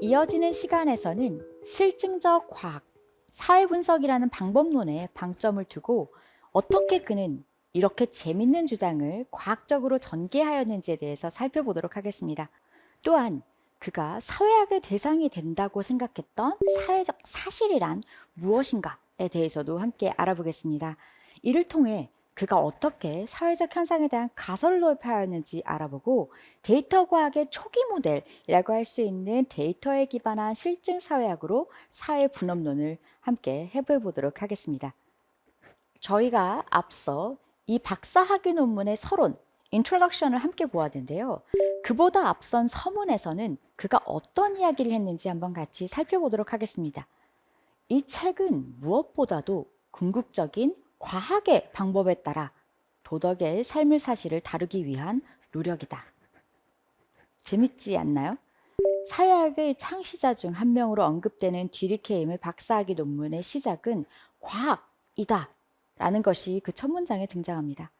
이어지는 시간에서는 실증적 과학, 사회분석이라는 방법론에 방점을 두고 어떻게 그는 이렇게 재밌는 주장을 과학적으로 전개하였는지에 대해서 살펴보도록 하겠습니다. 또한 그가 사회학의 대상이 된다고 생각했던 사회적 사실이란 무엇인가에 대해서도 함께 알아보겠습니다. 이를 통해 그가 어떻게 사회적 현상에 대한 가설을 도입하였는지 알아보고 데이터 과학의 초기 모델이라고 할 수 있는 데이터에 기반한 실증 사회학으로 사회 분업론을 함께 해보도록 하겠습니다. 저희가 앞서 이 박사학위 논문의 서론, 인트로덕션을 함께 보았는데요. 그보다 앞선 서문에서는 그가 어떤 이야기를 했는지 한번 같이 살펴보도록 하겠습니다. 이 책은 무엇보다도 궁극적인 과학의 방법에 따라 도덕의 삶의 사실을 다루기 위한 노력이다. 재밌지 않나요? 사회학의 창시자 중 한 명으로 언급되는 디리케임의 박사학위 논문의 시작은 과학이다 라는 것이 그 첫 문장에 등장합니다.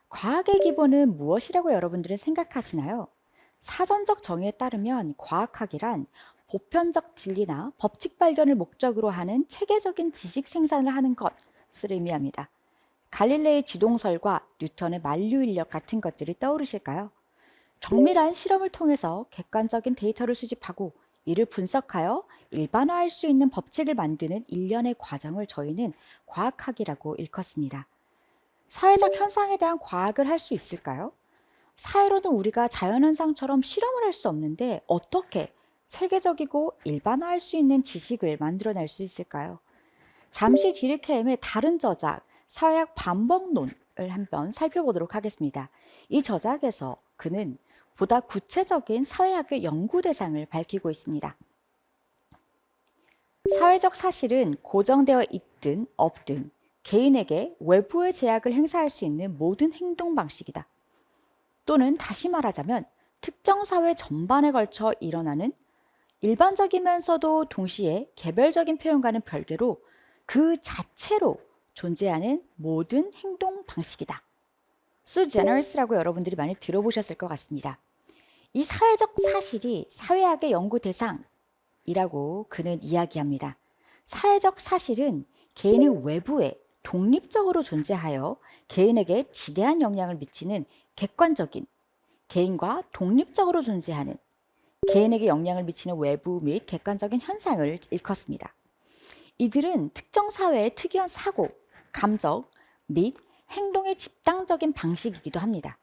과학의 기본은 무엇이라고 여러분들은 생각하시나요? 사전적 정의에 따르면 과학학이란 보편적 진리나 법칙 발견을 목적으로 하는 체계적인 지식 생산을 하는 것을 의미합니다. 갈릴레이 지동설과 뉴턴의 만류인력 같은 것들이 떠오르실까요? 정밀한 실험을 통해서 객관적인 데이터를 수집하고 이를 분석하여 일반화할 수 있는 법칙을 만드는 일련의 과정을 저희는 과학학이라고 일컫습니다. 사회적 현상에 대한 과학을 할 수 있을까요? 사회로는 우리가 자연현상처럼 실험을 할 수 없는데 어떻게 체계적이고 일반화할 수 있는 지식을 만들어낼 수 있을까요? 잠시 디르케임의 다른 저작, 사회학 반복론을 한번 살펴보도록 하겠습니다. 이 저작에서 그는 보다 구체적인 사회학의 연구 대상을 밝히고 있습니다. 사회적 사실은 고정되어 있든 없든 개인에게 외부의 제약을 행사할 수 있는 모든 행동 방식이다. 또는 다시 말하자면 특정 사회 전반에 걸쳐 일어나는 일반적이면서도 동시에 개별적인 표현과는 별개로 그 자체로 존재하는 모든 행동 방식이다. 수 제너러스라고 여러분들이 많이 들어보셨을 것 같습니다. 이 사회적 사실이 사회학의 연구 대상이라고 그는 이야기합니다. 사회적 사실은 개인의 외부에 독립적으로 존재하여 개인에게 지대한 영향을 미치는 객관적인, 개인과 독립적으로 존재하는 개인에게 영향을 미치는 외부 및 객관적인 현상을 일컫습니다. 이들은 특정 사회의 특이한 사고, 감정 및 행동의 집단적인 방식이기도 합니다.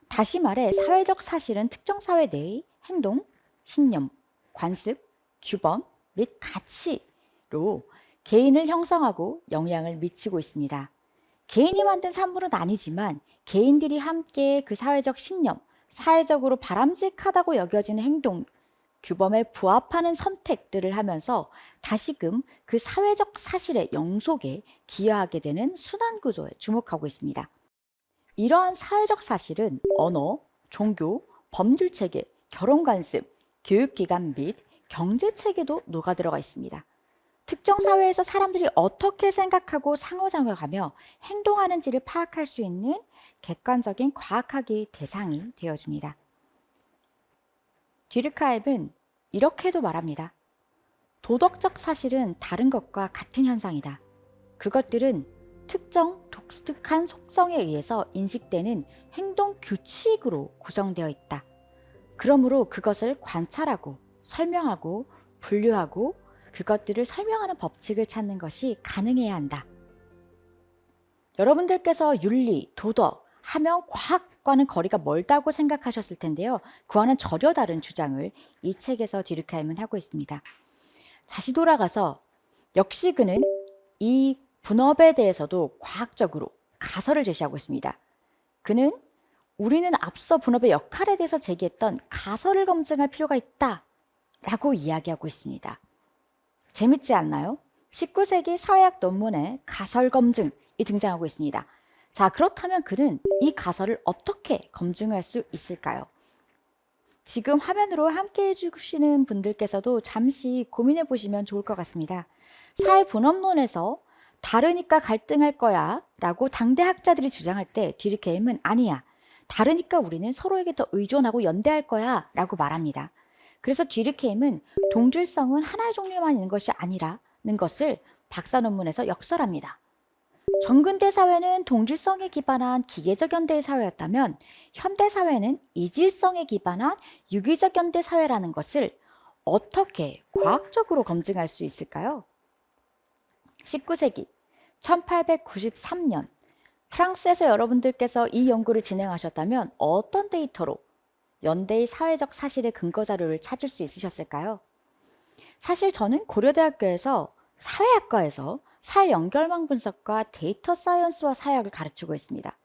다시 말해 사회적 사실은 특정 사회 내의 행동, 신념, 관습, 규범 및 가치로 개인을 형성하고 영향을 미치고 있습니다. 개인이 만든 산물은 아니지만 개인들이 함께 그 사회적 신념, 사회적으로 바람직하다고 여겨지는 행동, 규범에 부합하는 선택들을 하면서 다시금 그 사회적 사실의 영속에 기여하게 되는 순환 구조에 주목하고 있습니다. 이러한 사회적 사실은 언어, 종교, 법률 체계, 결혼 관습, 교육기관 및 경제 체계도 녹아들어가 있습니다. 특정 사회에서 사람들이 어떻게 생각하고 상호작용하며 행동하는지를 파악할 수 있는 객관적인 과학학의 대상이 되어줍니다. 뒤르카옙은 이렇게도 말합니다. 도덕적 사실은 다른 것과 같은 현상이다. 그것들은 특정 독특한 속성에 의해서 인식되는 행동 규칙으로 구성되어 있다. 그러므로 그것을 관찰하고 설명하고 분류하고 그것들을 설명하는 법칙을 찾는 것이 가능해야 한다. 여러분들께서 윤리, 도덕 하면 과학과는 거리가 멀다고 생각하셨을 텐데요. 그와는 전혀 다른 주장을 이 책에서 뒤르카임은 하고 있습니다. 다시 돌아가서 역시 그는 이 분업에 대해서도 과학적으로 가설을 제시하고 있습니다. 그는 우리는 앞서 분업의 역할에 대해서 제기했던 가설을 검증할 필요가 있다라고 이야기하고 있습니다. 재밌지 않나요? 19세기 사회학 논문에 가설 검증이 등장하고 있습니다. 자, 그렇다면 그는 이 가설을 어떻게 검증할 수 있을까요? 지금 화면으로 함께 해주시는 분들께서도 잠시 고민해 보시면 좋을 것 같습니다. 사회 분업론에서 다르니까 갈등할 거야 라고 당대 학자들이 주장할 때 뒤르케임은 아니야. 다르니까 우리는 서로에게 더 의존하고 연대할 거야 라고 말합니다. 그래서 디르케임은 동질성은 하나의 종류만 있는 것이 아니라는 것을 박사 논문에서 역설합니다. 전근대 사회는 동질성에 기반한 기계적 현대의 사회였다면 현대 사회는 이질성에 기반한 유기적 현대 사회라는 것을 어떻게 과학적으로 검증할 수 있을까요? 19세기 1893년 프랑스에서 여러분들께서 이 연구를 진행하셨다면 어떤 데이터로 연대의 사회적 사실의 근거 자료를 찾을 수 있으셨을까요? 사실 저는 고려대학교에서 사회학과에서 사회 연결망 분석과 데이터 사이언스와 사회학을 가르치고 있습니다.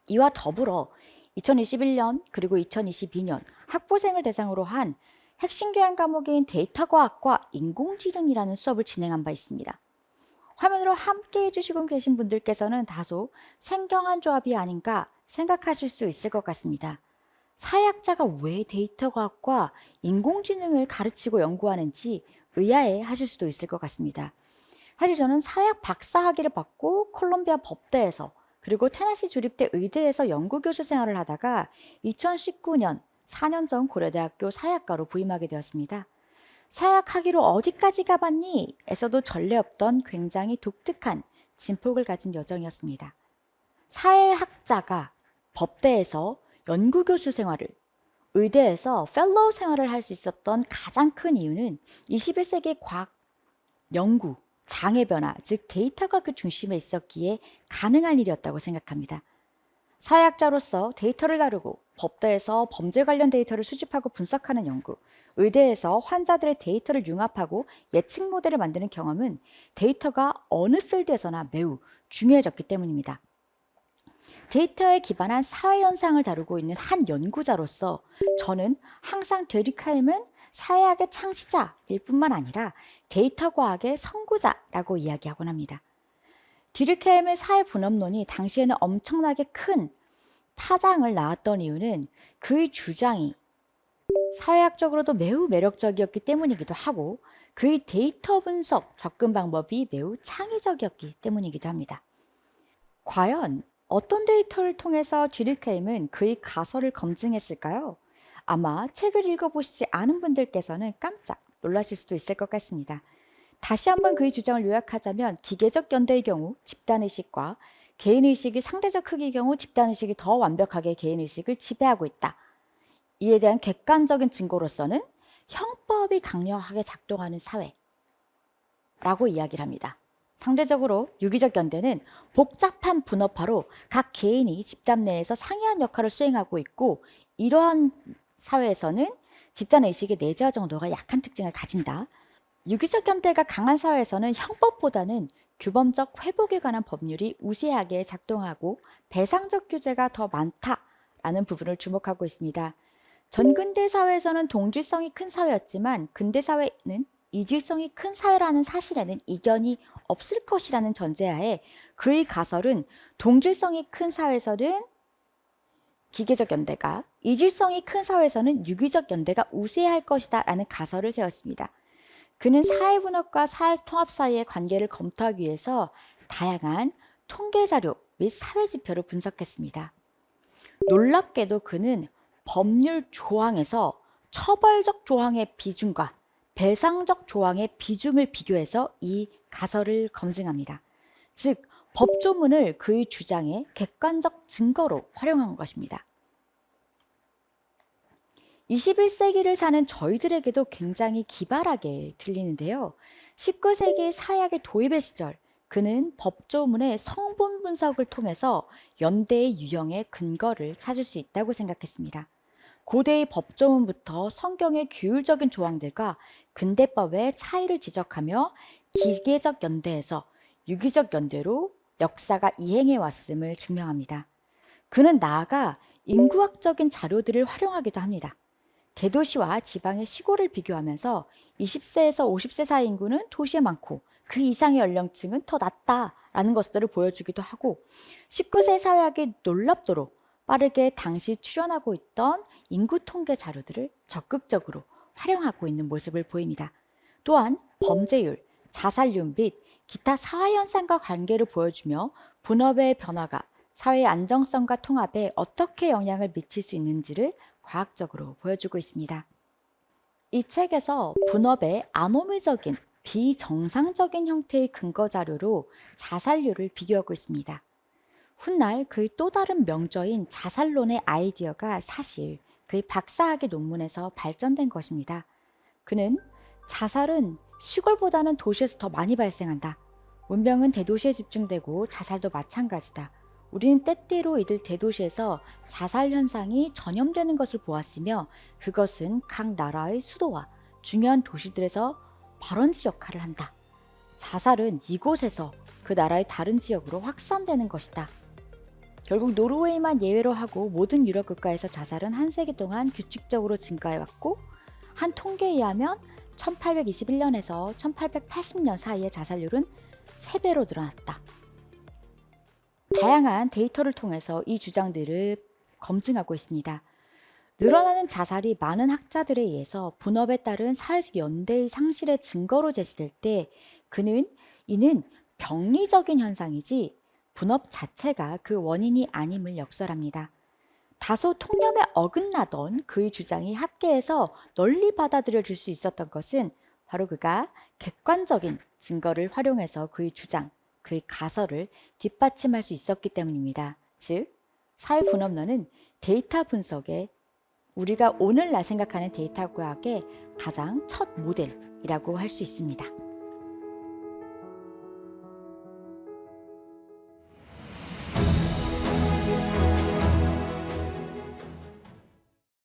이와 더불어 2021년 그리고 2022년 학부생을 대상으로 한 핵심 교양 과목인 데이터 과학과 인공지능이라는 수업을 진행한 바 있습니다. 화면으로 함께 해주시고 계신 분들께서는 다소 생경한 조합이 아닌가 생각하실 수 있을 것 같습니다. 사회학자가 왜 데이터 과학과 인공지능을 가르치고 연구하는지 의아해 하실 수도 있을 것 같습니다. 사실 저는 사회학 박사 학위를 받고 콜롬비아 법대에서 그리고 테네시 주립대 의대에서 연구교수 생활을 하다가 2019년 4년 전 고려대학교 사회학과로 부임하게 되었습니다. 사회학 학위로 어디까지 가봤니? 에서도 전례 없던 굉장히 독특한 진폭을 가진 여정이었습니다. 사회학자가 법대에서 연구교수 생활을, 의대에서 펠로우 생활을 할 수 있었던 가장 큰 이유는 21세기 과학 연구, 장애 변화, 즉 데이터가 그 중심에 있었기에 가능한 일이었다고 생각합니다. 사회학자로서 데이터를 다루고 법대에서 범죄 관련 데이터를 수집하고 분석하는 연구, 의대에서 환자들의 데이터를 융합하고 예측 모델을 만드는 경험은 데이터가 어느 필드에서나 매우 중요해졌기 때문입니다. 데이터에 기반한 사회현상을 다루고 있는 한 연구자로서 저는 항상 데리카임은 사회학의 창시자일 뿐만 아니라 데이터 과학의 선구자라고 이야기하곤 합니다. 디르케임의 사회 분업론이 당시에는 엄청나게 큰 파장을 낳았던 이유는 그의 주장이 사회학적으로도 매우 매력적이었기 때문이기도 하고 그의 데이터 분석 접근 방법이 매우 창의적이었기 때문이기도 합니다. 과연 어떤 데이터를 통해서 디르케임은 그의 가설을 검증했을까요? 아마 책을 읽어보시지 않은 분들께서는 깜짝 놀라실 수도 있을 것 같습니다. 다시 한번 그의 주장을 요약하자면 기계적 연대의 경우 집단의식과 개인의식이 상대적 크기의 경우 집단의식이 더 완벽하게 개인의식을 지배하고 있다. 이에 대한 객관적인 증거로서는 형법이 강력하게 작동하는 사회라고 이야기를 합니다. 상대적으로 유기적 연대는 복잡한 분업화로 각 개인이 집단 내에서 상이한 역할을 수행하고 있고 이러한 사회에서는 집단의식의 내재화 정도가 약한 특징을 가진다. 유기적 연대가 강한 사회에서는 형법보다는 규범적 회복에 관한 법률이 우세하게 작동하고 배상적 규제가 더 많다라는 부분을 주목하고 있습니다. 전근대 사회에서는 동질성이 큰 사회였지만 근대 사회는 이질성이 큰 사회라는 사실에는 이견이 없을 것이라는 전제하에 그의 가설은 동질성이 큰 사회에서는 기계적 연대가, 이질성이 큰 사회에서는 유기적 연대가 우세할 것이다 라는 가설을 세웠습니다. 그는 사회분업과 사회통합 사이의 관계를 검토하기 위해서 다양한 통계자료 및 사회지표를 분석했습니다. 놀랍게도 그는 법률 조항에서 처벌적 조항의 비중과 배상적 조항의 비중을 비교해서 이 가설을 검증합니다. 즉, 법조문을 그의 주장의 객관적 증거로 활용한 것입니다. 21세기를 사는 저희들에게도 굉장히 기발하게 들리는데요. 19세기 사회학의 도입의 시절, 그는 법조문의 성분 분석을 통해서 연대의 유형의 근거를 찾을 수 있다고 생각했습니다. 고대의 법조문부터 성경의 규율적인 조항들과 근대법의 차이를 지적하며 기계적 연대에서 유기적 연대로 역사가 이행해 왔음을 증명합니다. 그는 나아가 인구학적인 자료들을 활용하기도 합니다. 대도시와 지방의 시골을 비교하면서 20세에서 50세 사이 인구는 도시에 많고 그 이상의 연령층은 더 낮다라는 것들을 보여주기도 하고 19세 사회학이 놀랍도록 빠르게 당시 출현하고 있던 인구 통계 자료들을 적극적으로 활용하고 있는 모습을 보입니다. 또한 범죄율, 자살률 및 기타 사회현상과 관계를 보여주며 분업의 변화가 사회의 안정성과 통합에 어떻게 영향을 미칠 수 있는지를 과학적으로 보여주고 있습니다. 이 책에서 분업의 아노미적인 비정상적인 형태의 근거 자료로 자살률을 비교하고 있습니다. 훗날 그의 또 다른 명저인 자살론의 아이디어가 사실 그의 박사학위 논문에서 발전된 것입니다. 그는 자살은 시골보다는 도시에서 더 많이 발생한다. 문명은 대도시에 집중되고 자살도 마찬가지다. 우리는 때때로 이들 대도시에서 자살 현상이 전염되는 것을 보았으며 그것은 각 나라의 수도와 중요한 도시들에서 발원지 역할을 한다. 자살은 이곳에서 그 나라의 다른 지역으로 확산되는 것이다. 결국 노르웨이만 예외로 하고 모든 유럽 국가에서 자살은 한 세기 동안 규칙적으로 증가해왔고 한 통계에 의하면 1821년에서 1880년 사이의 자살률은 3배로 늘어났다. 다양한 데이터를 통해서 이 주장들을 검증하고 있습니다. 늘어나는 자살이 많은 학자들에 의해서 분업에 따른 사회적 연대의 상실의 증거로 제시될 때 이는 병리적인 현상이지 분업 자체가 그 원인이 아님을 역설합니다. 다소 통념에 어긋나던 그의 주장이 학계에서 널리 받아들여질 수 있었던 것은 바로 그가 객관적인 증거를 활용해서 그의 주장, 그의 가설을 뒷받침할 수 있었기 때문입니다. 즉, 사회분업론은 데이터 분석의 우리가 오늘날 생각하는 데이터 과학의 가장 첫 모델이라고 할 수 있습니다.